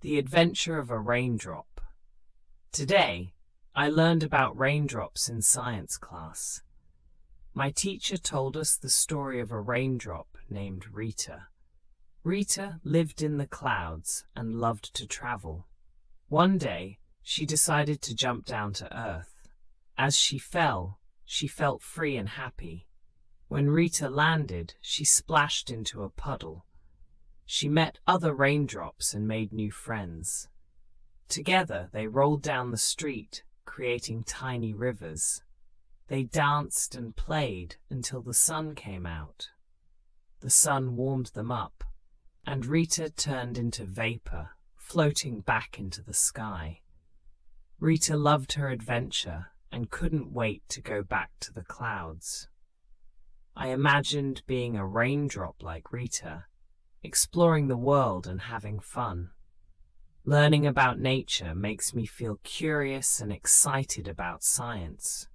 The Adventure of a Raindrop. Today, I learned about raindrops in science class. My teacher told us the story of a raindrop named Rita. Rita lived in the clouds and loved to travel. One day, she decided to jump down to earth. As she fell, she felt free and happy. When Rita landed, she splashed into a puddle. She met other raindrops and made new friends. Together, they rolled down the street, creating tiny rivers. They danced and played until the sun came out. The sun warmed them up, and Rita turned into vapor, floating back into the sky. Rita loved her adventure and couldn't wait to go back to the clouds. I imagined being a raindrop like Rita, exploring the world and having fun. Learning about nature makes me feel curious and excited about science.